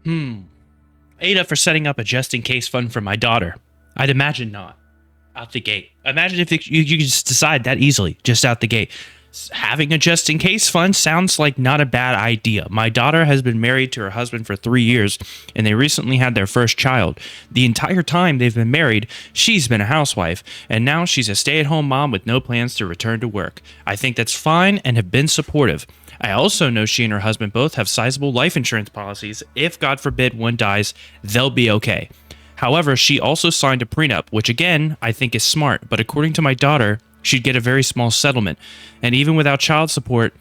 AITA for setting up a just-in-case fund for my daughter. I'd imagine not. Out the gate. Imagine if you could just decide that easily, just out the gate. Having a just-in-case fund sounds like not a bad idea. My daughter has been married to her husband for 3 years, and they recently had their first child. The entire time they've been married, she's been a housewife, and now she's a stay-at-home mom with no plans to return to work. I think that's fine and have been supportive. I also know she and her husband both have sizable life insurance policies. If, God forbid, one dies, they'll be okay. However, she also signed a prenup, which again, I think is smart, but according to my daughter, she'd get a very small settlement. And even without child support,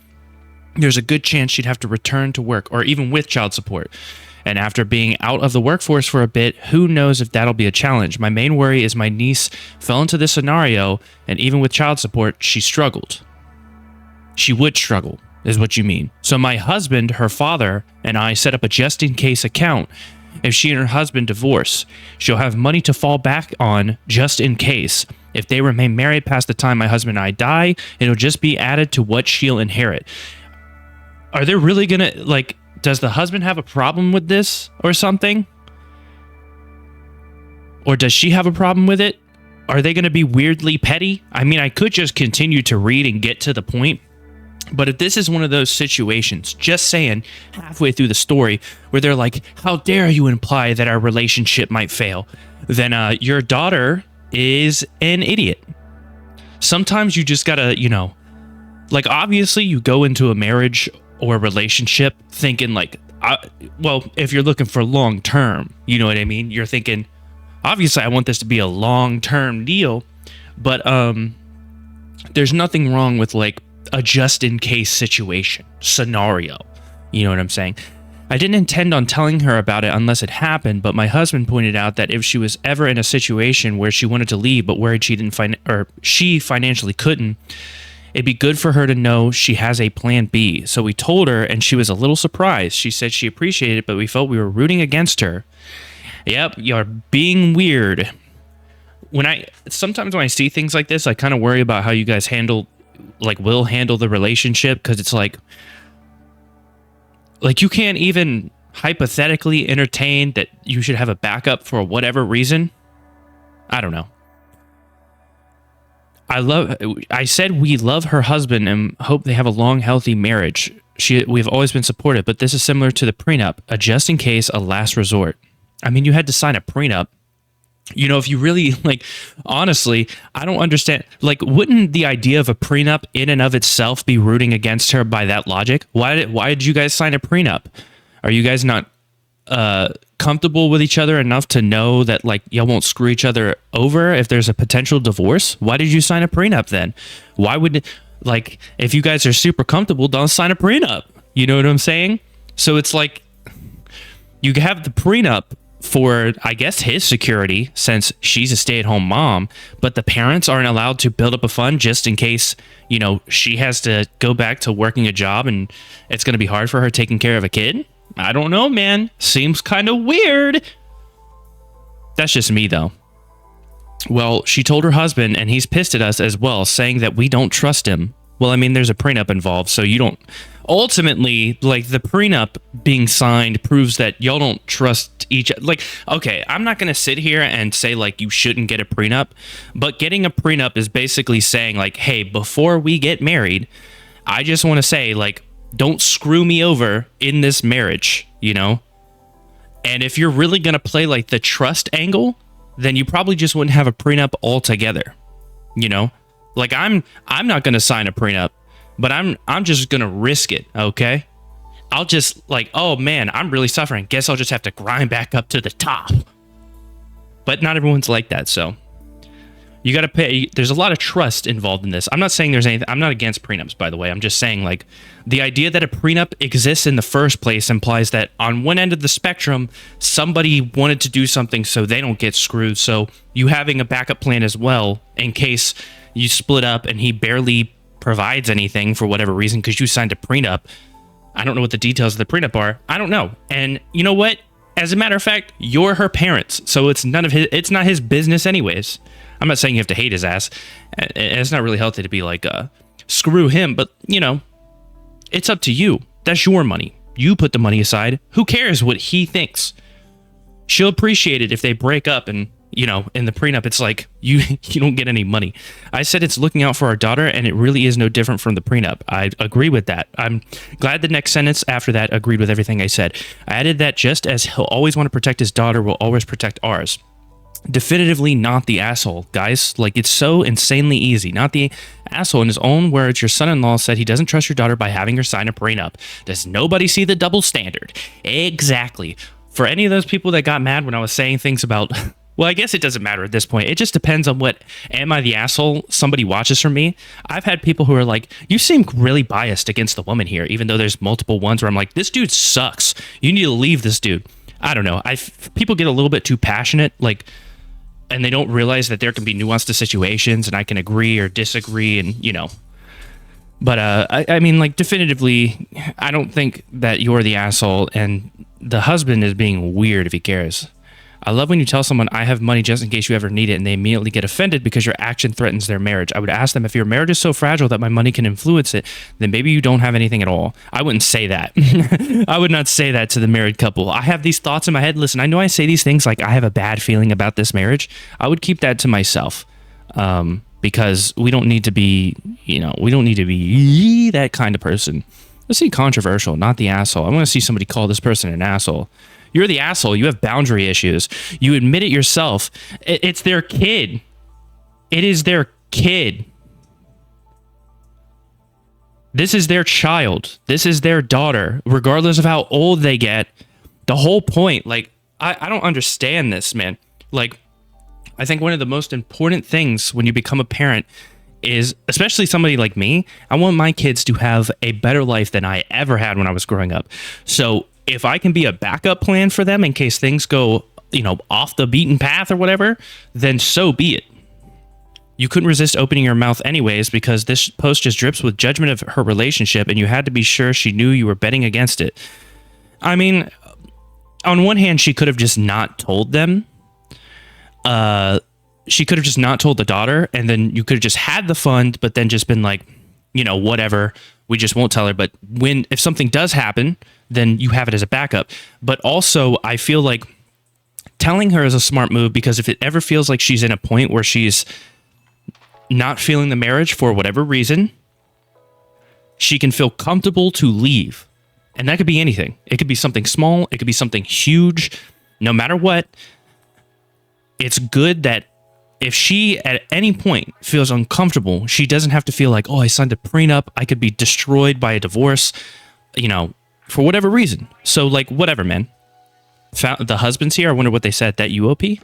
there's a good chance she'd have to return to work, or even with child support. And after being out of the workforce for a bit, who knows if that'll be a challenge. My main worry is my niece fell into this scenario, and even with child support, she struggled. She would struggle, is what you mean. So my husband, her father, and I set up a just-in-case account. If she and her husband divorce, she'll have money to fall back on just in case. If they remain married past the time my husband and I die, it'll just be added to what she'll inherit. Are they really gonna, does the husband have a problem with this or something? Or does she have a problem with it? Are they gonna be weirdly petty? I mean, I could just continue to read and get to the point. But if this is one of those situations, just saying, halfway through the story, where they're like, how dare you imply that our relationship might fail, then your daughter is an idiot. Sometimes you just gotta, obviously you go into a marriage or a relationship thinking if you're looking for long term, you know what I mean? You're thinking, obviously I want this to be a long term deal, but there's nothing wrong with a just-in-case scenario. You know what I'm saying? I didn't intend on telling her about it unless it happened, but my husband pointed out that if she was ever in a situation where she wanted to leave but worried she financially couldn't, it'd be good for her to know she has a plan B. So we told her, and she was a little surprised. She said she appreciated it, but we felt we were rooting against her. Yep, you're being weird. Sometimes when I see things like this, I kind of worry about how you guys will handle the relationship, because it's you can't even hypothetically entertain that you should have a backup for whatever reason. I don't know. I said we love her husband and hope they have a long, healthy marriage. We've always been supportive, but this is similar to the prenup, a just in case, a last resort. I mean, you had to sign a prenup. If you really, honestly, I don't understand. Wouldn't the idea of a prenup in and of itself be rooting against her by that logic? Why did you guys sign a prenup? Are you guys not comfortable with each other enough to know that, y'all won't screw each other over if there's a potential divorce? Why did you sign a prenup then? Why would, if you guys are super comfortable, don't sign a prenup. You know what I'm saying? So it's you have the prenup for, I guess, his security, since she's a stay-at-home mom, but the parents aren't allowed to build up a fund just in case, she has to go back to working a job and it's going to be hard for her taking care of a kid. I don't know, man. Seems kind of weird. That's just me, though. Well, she told her husband, and he's pissed at us as well, saying that we don't trust him. Well, I mean, there's a prenup involved, so you don't... Ultimately, the prenup being signed proves that y'all don't trust each other. Okay, I'm not going to sit here and say, you shouldn't get a prenup, but getting a prenup is basically saying, hey, before we get married, I just want to say, don't screw me over in this marriage, And if you're really going to play, the trust angle, then you probably just wouldn't have a prenup altogether, I'm not going to sign a prenup, but I'm just going to risk it, okay? I'll just oh man, I'm really suffering. Guess I'll just have to grind back up to the top. But not everyone's like that, so you got to pay. There's a lot of trust involved in this. I'm not saying there's anything. I'm not against prenups, by the way. I'm just saying the idea that a prenup exists in the first place implies that on one end of the spectrum, somebody wanted to do something so they don't get screwed. So you having a backup plan as well in case you split up and he barely provides anything for whatever reason because you signed a prenup. I don't know what the details of the prenup are. I don't know. And you know what? As a matter of fact, you're her parents, so it's not his business anyways. I'm not saying you have to hate his ass. It's not really healthy to be screw him, but it's up to you. That's your money. You put the money aside. Who cares what he thinks? She'll appreciate it if they break up and, you know, in the prenup, it's like you don't get any money. I said it's looking out for our daughter, and it really is no different from the prenup. I agree with that. I'm glad the next sentence after that agreed with everything I said. I added that just as he'll always want to protect his daughter, will always protect ours. Definitively not the asshole, guys. Like, it's so insanely easy. Not the asshole. In his own words, your son-in-law said he doesn't trust your daughter by having her sign a prenup. Does nobody see the double standard? Exactly. For any of those people that got mad when I was saying things about... Well, I guess it doesn't matter at this point. It just depends on what am I the asshole somebody watches from me. I've had people who are like, you seem really biased against the woman here, even though there's multiple ones where I'm like, this dude sucks. You need to leave this dude. I don't know. People get a little bit too passionate, like, and they don't realize that there can be nuance to situations, and I can agree or disagree, and, you know. But, I mean, like, definitively, I don't think that you're the asshole, and the husband is being weird if he cares. I love when you tell someone, I have money just in case you ever need it, and they immediately get offended because your action threatens their marriage. I would ask them, if your marriage is so fragile that my money can influence it, then maybe you don't have anything at all. I wouldn't say that. I would not say that to the married couple. I have these thoughts in my head. Listen, I know I say these things like I have a bad feeling about this marriage. I would keep that to myself because we don't need to be, you know, we don't need to be that kind of person. Let's see, controversial, not the asshole. I want to see somebody call this person an asshole. You're the asshole. You have boundary issues. You admit it yourself. It's their kid. It is their kid. This is their child. This is their daughter, regardless of how old they get. The whole point, like, I don't understand this, man. Like, I think one of the most important things when you become a parent is, especially somebody like me, I want my kids to have a better life than I ever had when I was growing up. So if I can be a backup plan for them in case things go, you know, off the beaten path or whatever, then so be it. You couldn't resist opening your mouth anyways because this post just drips with judgment of her relationship, and you had to be sure she knew you were betting against it. I mean, on one hand, she could have just not told them. She could have just not told the daughter, and then you could have just had the fund, but then just been like, you know, whatever, we just won't tell her. But if something does happen, then you have it as a backup. But also, I feel like telling her is a smart move, because if it ever feels like she's in a point where she's not feeling the marriage for whatever reason, she can feel comfortable to leave. And that could be anything. It could be something small. It could be something huge. No matter what, it's good that if she at any point feels uncomfortable, she doesn't have to feel like, oh, I signed a prenup, I could be destroyed by a divorce, you know, for whatever reason. So, like, whatever, man. The husbands here, I wonder what they said. That UOP?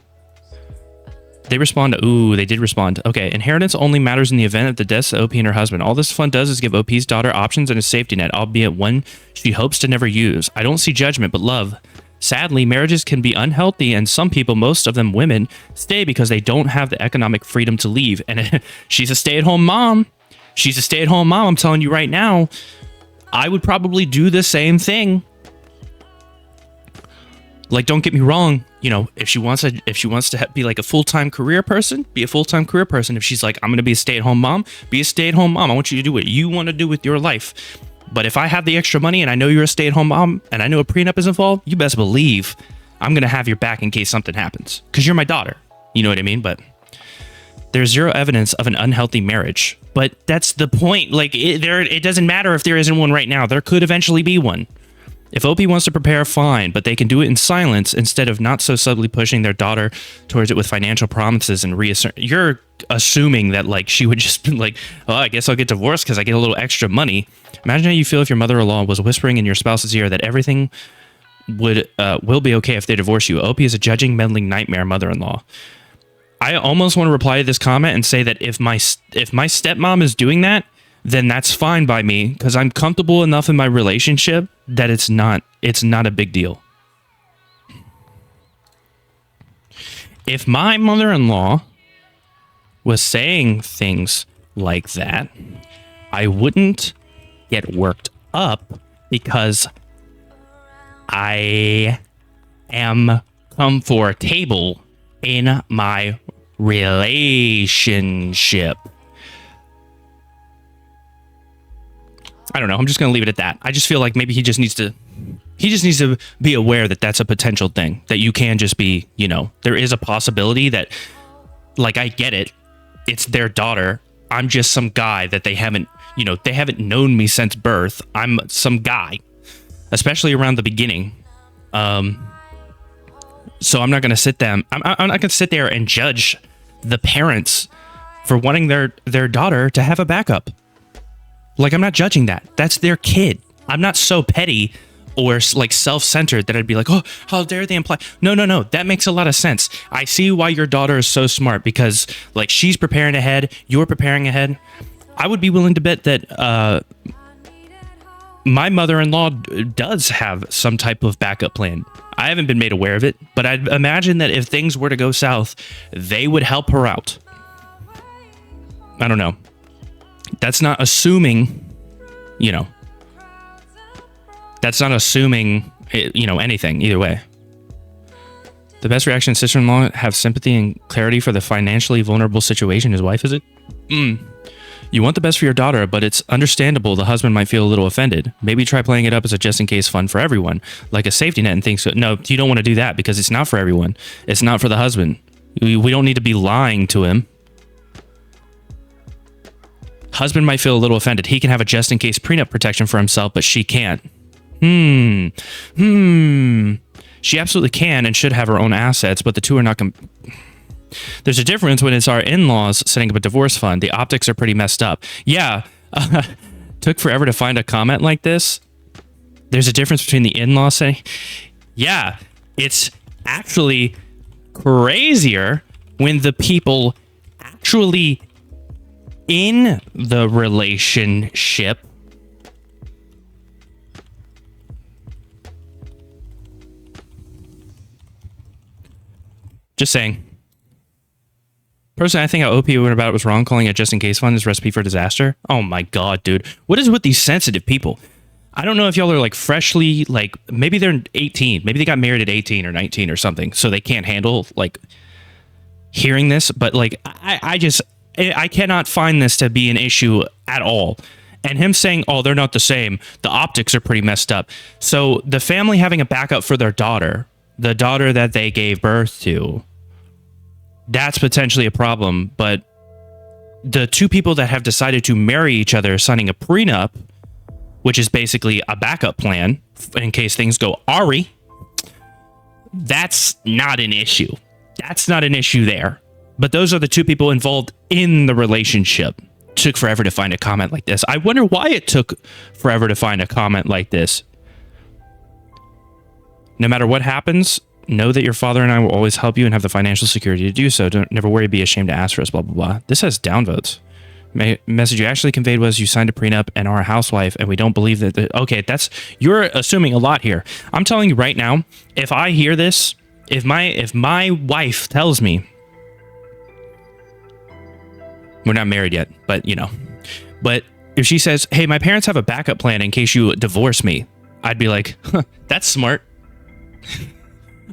They respond. Ooh, they did respond. Okay, inheritance only matters in the event of the deaths of OP and her husband. All this fund does is give OP's daughter options and a safety net, albeit one she hopes to never use. I don't see judgment, but love. Sadly, marriages can be unhealthy, and some people, most of them women, stay because they don't have the economic freedom to leave. And she's a stay-at-home mom. She's a stay-at-home mom. I'm telling you right now, I would probably do the same thing. Like, don't get me wrong. You know, if she wants to be like a full-time career person, be a full-time career person. If she's like, I'm going to be a stay-at-home mom, be a stay-at-home mom. I want you to do what you want to do with your life. But if I have the extra money and I know you're a stay-at-home mom and I know a prenup is involved, you best believe I'm going to have your back in case something happens. Because you're my daughter. You know what I mean? But there's zero evidence of an unhealthy marriage. But that's the point. Like, it doesn't matter if there isn't one right now. There could eventually be one. If OP wants to prepare, fine, but they can do it in silence instead of not so subtly pushing their daughter towards it with financial promises and reassert. You're assuming that, like, she would just be like, oh, I guess I'll get divorced because I get a little extra money. Imagine how you feel if your mother-in-law was whispering in your spouse's ear that everything will be okay if they divorce you. OP is a judging, meddling nightmare mother-in-law. I almost want to reply to this comment and say that if my stepmom is doing that, then that's fine by me, because I'm comfortable enough in my relationship that it's not a big deal. If my mother-in-law was saying things like that, I wouldn't get worked up because I am comfortable in my relationship. I don't know. I'm just going to leave it at that. I just feel like maybe he just needs to be aware that that's a potential thing, that you can just be, there is a possibility that, like, I get it. It's their daughter. I'm just some guy that they haven't known me since birth. I'm some guy, especially around the beginning. So I'm not going to I'm not going to sit there and judge the parents for wanting their daughter to have a backup. Like, I'm not judging that. That's their kid. I'm not so petty or like self-centered that I'd be like, oh, how dare they imply? No. That makes a lot of sense. I see why your daughter is so smart, because like she's preparing ahead. You're preparing ahead. I would be willing to bet that my mother-in-law does have some type of backup plan. I haven't been made aware of it, but I'd imagine that if things were to go south, they would help her out. I don't know. That's not assuming, that's not assuming, anything either way. The best reaction sister-in-law have sympathy and clarity for the financially vulnerable situation his wife is in. You want the best for your daughter, but it's understandable the husband might feel a little offended. Maybe try playing it up as a just-in-case fund for everyone, like a safety net and things. No, you don't want to do that because it's not for everyone. It's not for the husband. We don't need to be lying to him. Husband might feel a little offended. He can have a just-in-case prenup protection for himself, but she can't. She absolutely can and should have her own assets, but the two are not... There's a difference when it's our in-laws setting up a divorce fund. The optics are pretty messed up. Yeah. Took forever to find a comment like this. There's a difference between the in-laws saying... Yeah. It's actually crazier when the people actually in the relationship just saying. Personally, I think how OP went about it was wrong. Calling it just-in-case fund is recipe for disaster. Oh my god, dude. What is with these sensitive people? I don't know if y'all are like freshly, like, maybe they're 18. Maybe they got married at 18 or 19 or something, so they can't handle, like, hearing this. But, like, I cannot find this to be an issue at all. And him saying, oh, they're not the same. The optics are pretty messed up. So the family having a backup for their daughter, the daughter that they gave birth to, that's potentially a problem. But the two people that have decided to marry each other signing a prenup, which is basically a backup plan in case things go awry, that's not an issue. That's not an issue there. But those are the two people involved in the relationship. Took forever to find a comment like this. I wonder why it took forever to find a comment like this. No matter what happens, know that your father and I will always help you and have the financial security to do so. Don't never worry, be ashamed to ask for us, blah, blah, blah. This has downvotes. Message you actually conveyed was you signed a prenup and are a housewife, and we don't believe that. Okay, you're assuming a lot here. I'm telling you right now, if I hear this, if my wife tells me, we're not married yet, but but if she says, hey, my parents have a backup plan in case you divorce me, I'd be like, huh, that's smart.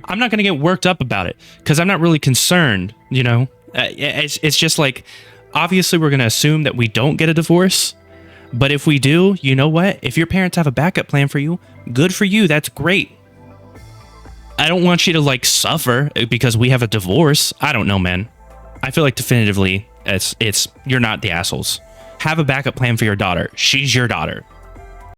I'm not going to get worked up about it because I'm not really concerned, it's just like, obviously we're going to assume that we don't get a divorce, but if we do, you know what? If your parents have a backup plan for you, good for you. That's great. I don't want you to like suffer because we have a divorce. I don't know, man. I feel like definitively it's you're not the assholes. Have a backup plan for your daughter. She's your daughter.